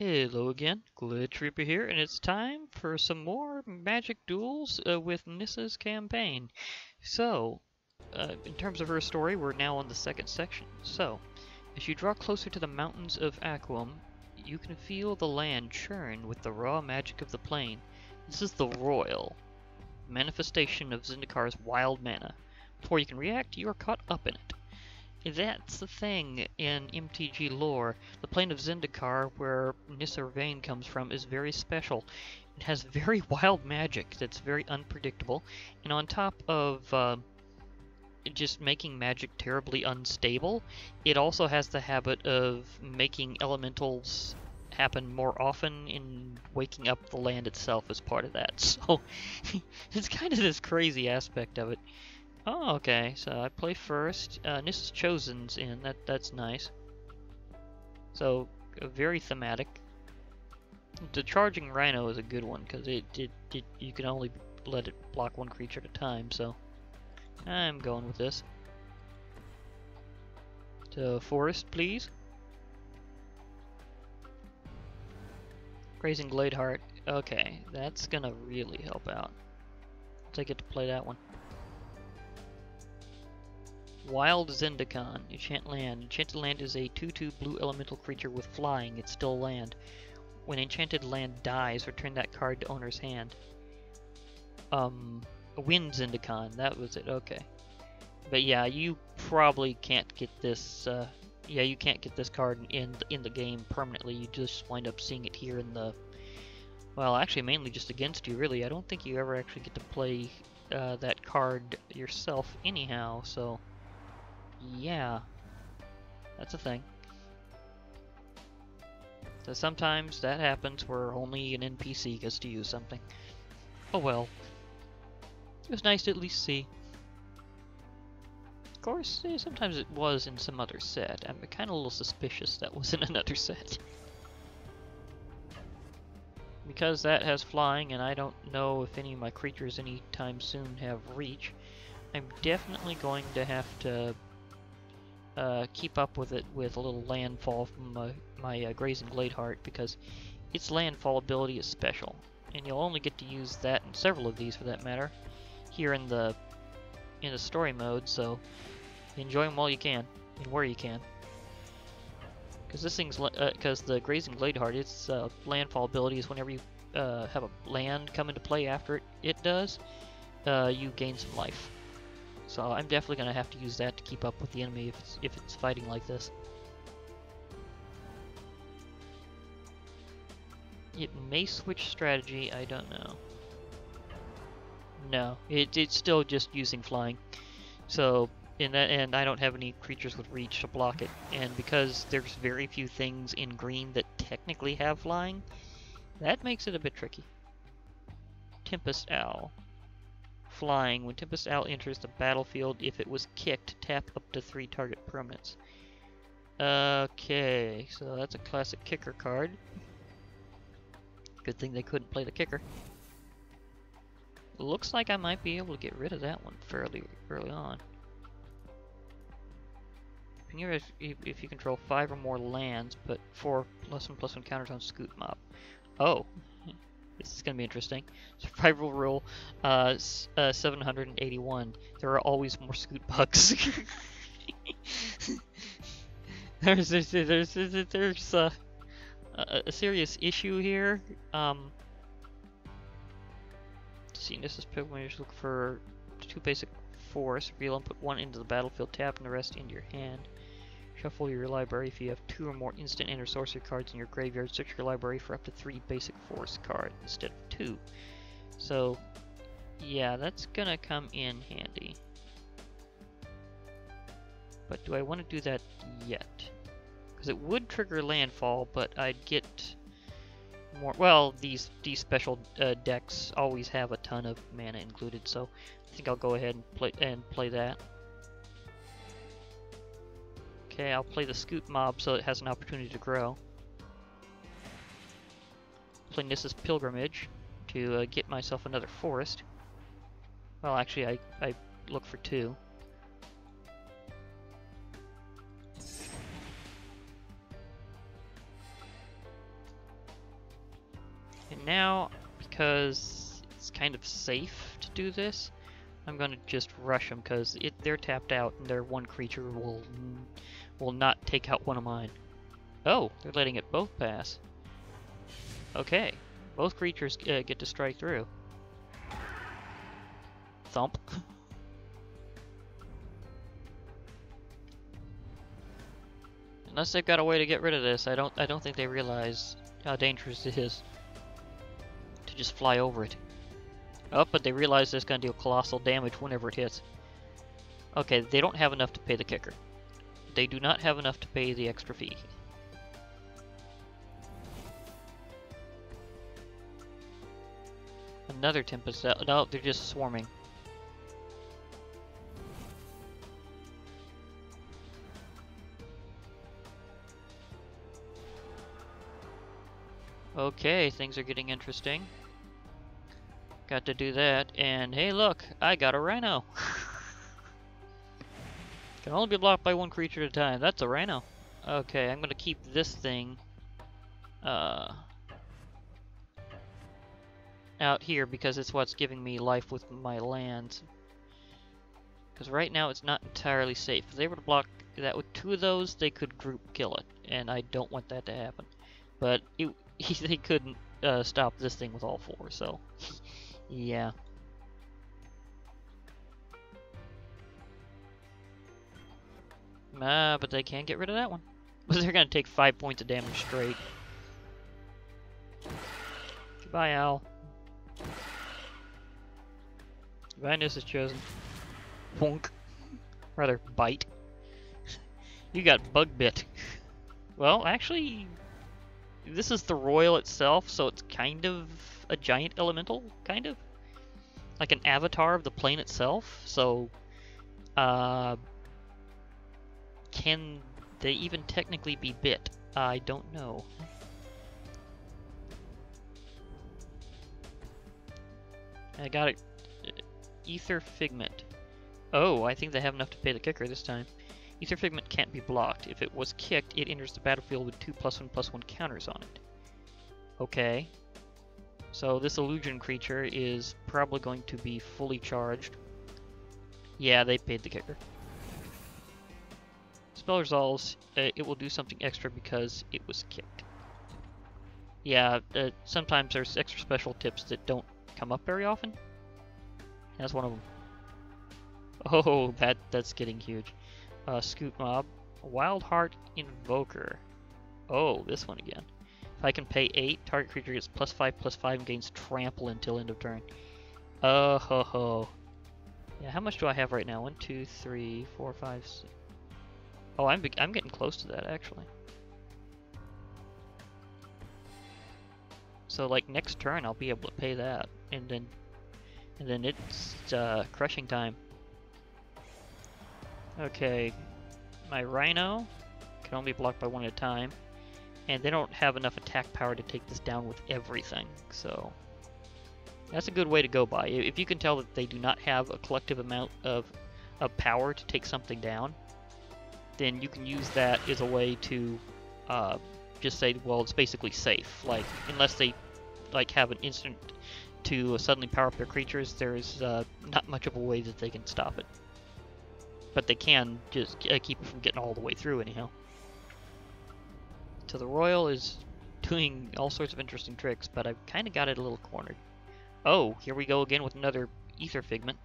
Hello again, Glitch Reaper here, and it's time for some more Magic Duels with Nissa's campaign. So, in terms of her story, we're now on the second section. So, as you draw closer to the mountains of Aquum, you can feel the land churn with the raw magic of the plane. This is the Roil, manifestation of Zendikar's wild mana. Before you can react, you are caught up in it. That's the thing in MTG lore. The plane of Zendikar, where Nissa Vane comes from, is very special. It has very wild magic that's very unpredictable, and on top of just making magic terribly unstable, it also has the habit of making elementals happen more often and waking up the land itself as part of that. So it's kind of this crazy aspect of it. Oh, okay. So I play first. Nissa's Chosen's in. That's nice. So very thematic. The charging Rhino is a good one because it you can only let it block one creature at a time. So I'm going with this. So forest, please. Grazing Gladeheart. Okay, that's gonna really help out. I get to play that one. Wild Zendikon, Enchant Land. Enchanted Land is a 2/2 blue elemental creature with flying. It's still land. When Enchanted Land dies, return that card to owner's hand. Wind Zendikon, that was it, okay. But yeah, you probably can't get this, yeah, you can't get this card in the game permanently. You just wind up seeing it here in the, well, actually mainly just against you, really. I don't think you ever actually get to play that card yourself anyhow, so yeah, that's a thing. So sometimes that happens where only an NPC gets to use something. Oh well. It was nice to at least see. Of course, sometimes it was in some other set. I'm kind of a little suspicious that was in another set. Because that has flying, and I don't know if any of my creatures anytime soon have reach, I'm definitely going to have to keep up with it with a little landfall from my Grazing Gladeheart, because its landfall ability is special, and you'll only get to use that in several of these for that matter here in the story mode, so enjoy them while you can and where you can, because this thing's because the Grazing Gladeheart, its landfall ability is whenever you have a land come into play after it does, you gain some life. So I'm definitely going to have to use that to keep up with the enemy if it's fighting like this. It may switch strategy, I don't know. No, it's still just using flying. So, and I don't have any creatures with reach to block it. And because there's very few things in green that technically have flying, that makes it a bit tricky. Tempest Owl. Flying. When Tempest Owl enters the battlefield, if it was kicked, tap up to 3 target permanents. Okay, so that's a classic kicker card. Good thing they couldn't play the kicker. Looks like I might be able to get rid of that one fairly early on. If you control 5 or more lands, put 4 +1/+1 counters on Scoot Mob. Oh, this is going to be interesting. Survival rule 781. There are always more Scoot bugs. there's a serious issue here. See, Nissa's pilgrimage, look for 2 basic force, reveal and put 1 into the battlefield, tap and the rest into your hand. Shuffle your library. If you have 2 or more instant and or sorcery cards in your graveyard, search your library for up to 3 basic force cards instead of 2. So, yeah, that's gonna come in handy. But do I want to do that yet? Because it would trigger landfall, but I'd get more. Well, these special decks always have a ton of mana included, so I think I'll go ahead and play that. Okay, I'll play the Scoot Mob so it has an opportunity to grow. Play Nissa's Pilgrimage to get myself another forest. Well, actually, I look for 2. And now, because it's kind of safe to do this, I'm gonna just rush them because they're tapped out and their one creature will not take out one of mine. Oh, they're letting it both pass. Okay, both creatures get to strike through. Thump. Unless they've got a way to get rid of this, I don't think they realize how dangerous it is to just fly over it. Oh, but they realize it's going to deal colossal damage whenever it hits. Okay, they don't have enough to pay the kicker. They do not have enough to pay the extra fee. Another Tempest. No, they're just swarming. Okay, things are getting interesting. Got to do that, and hey look, I got a Rhino! Can only be blocked by one creature at a time. That's a Rhino. Okay, I'm gonna keep this thing out here because it's what's giving me life with my lands. Because right now it's not entirely safe. If they were to block that with two of those, they could group kill it, and I don't want that to happen. But they couldn't stop this thing with all four, so yeah. But they can't get rid of that one. But they're gonna take 5 points of damage straight. Goodbye, Al. Goodbye, Nissa's chosen. Bonk. Rather, bite. You got bug bit. Well, actually, this is the Roil itself, so it's kind of a giant elemental, kind of. Like an avatar of the plane itself, so, can they even technically be bit? I don't know. I got it. Ether Figment. Oh, I think they have enough to pay the kicker this time. Ether Figment can't be blocked. If it was kicked, it enters the battlefield with 2+1/+1 counters on it. Okay. So this illusion creature is probably going to be fully charged. Yeah, they paid the kicker. Spell resolves, it will do something extra because it was kicked. Yeah, sometimes there's extra special tips that don't come up very often. That's one of them. Oh, that's getting huge. Scoot Mob, Wild Heart Invoker. Oh, this one again. If I can pay 8, target creature gets +5/+5 and gains trample until end of turn. Oh ho ho. Yeah, how much do I have right now? 1, 2, 3, 4, 5, 6. Oh, I'm getting close to that actually. So like next turn I'll be able to pay that, and then it's crushing time. Okay, my Rhino can only be blocked by one at a time, and they don't have enough attack power to take this down with everything, so that's a good way to go by. If you can tell that they do not have a collective amount of power to take something down, then you can use that as a way to just say, well, it's basically safe. Like, unless they like have an instant to suddenly power up their creatures, there's not much of a way that they can stop it. But they can just keep it from getting all the way through anyhow. So the Roil is doing all sorts of interesting tricks, but I've kind of got it a little cornered. Oh, here we go again with another Ether Figment.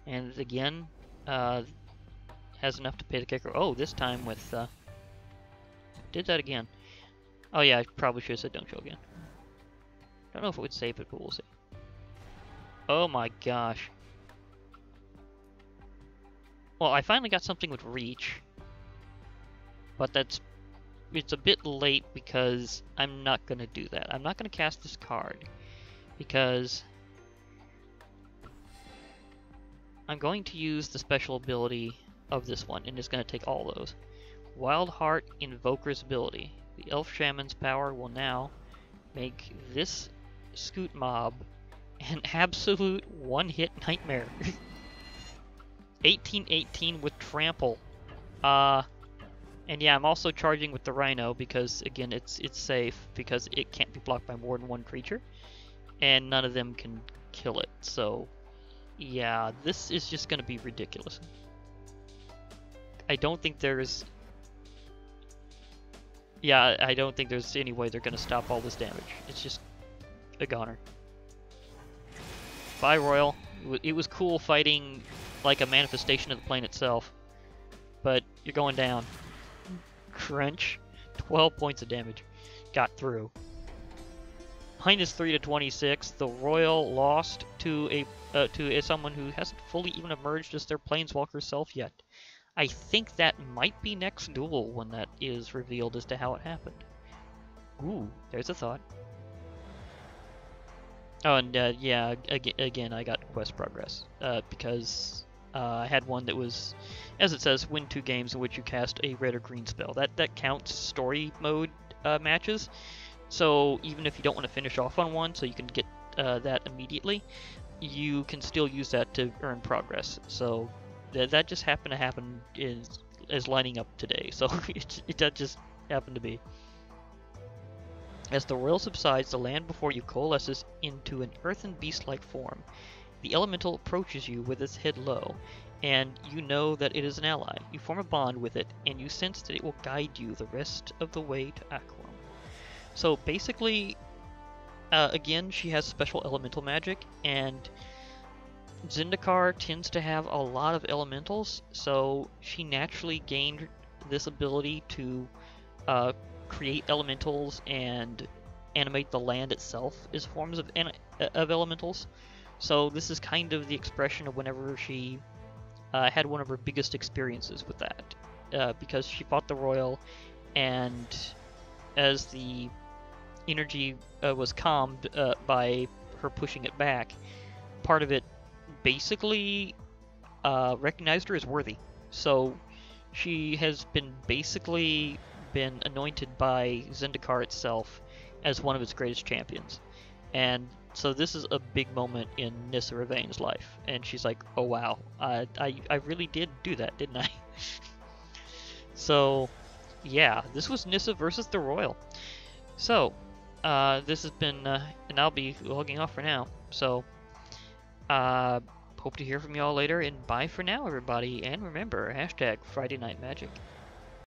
And again, has enough to pay the kicker. Oh, this time with, did that again. Oh yeah, I probably should have said don't show again. Don't know if it would save it, but we'll see. Oh my gosh. Well, I finally got something with reach, but it's a bit late because I'm not going to do that. I'm not going to cast this card because I'm going to use the special ability of this one, and it's going to take all those. Wild Heart Invoker's ability. The Elf Shaman's power will now make this Scoot Mob an absolute one-hit nightmare. 18/18 with trample. And yeah, I'm also charging with the Rhino because, again, it's safe because it can't be blocked by more than one creature, and none of them can kill it. So yeah, this is just going to be ridiculous. I don't think there's... Yeah, I don't think there's any way they're going to stop all this damage. It's just a goner. Bye, Roil. It was cool fighting like a manifestation of the plane itself, but you're going down. Crunch. 12 points of damage. Got through. -3 to 26. The Roil lost to someone who hasn't fully even emerged as their Planeswalker self yet. I think that might be next duel when that is revealed as to how it happened. Ooh, there's a thought. Oh, and yeah, again, I got quest progress because I had one that was, as it says, win 2 games in which you cast a red or green spell. That counts story mode matches. So even if you don't want to finish off on one, so you can get that immediately, you can still use that to earn progress. So that just happened to happen is lining up today. So that just happened to be. As the Roil subsides, the land before you coalesces into an earthen beast-like form. The elemental approaches you with its head low, and you know that it is an ally. You form a bond with it, and you sense that it will guide you the rest of the way to Aquam. So basically, again, she has special elemental magic, and Zendikar tends to have a lot of elementals, so she naturally gained this ability to create elementals and animate the land itself as forms of elementals. So this is kind of the expression of whenever she had one of her biggest experiences with that, because she fought the Roil, and as the energy was calmed by her pushing it back, part of it basically recognized her as worthy. So she has basically been anointed by Zendikar itself as one of its greatest champions. And so this is a big moment in Nissa Ravain's life. And she's like, oh wow, I really did do that, didn't I? So yeah, this was Nissa versus the Roil. So this has been, and I'll be logging off for now. So hope to hear from y'all later, and bye for now, everybody. And remember, #Friday Night Magic.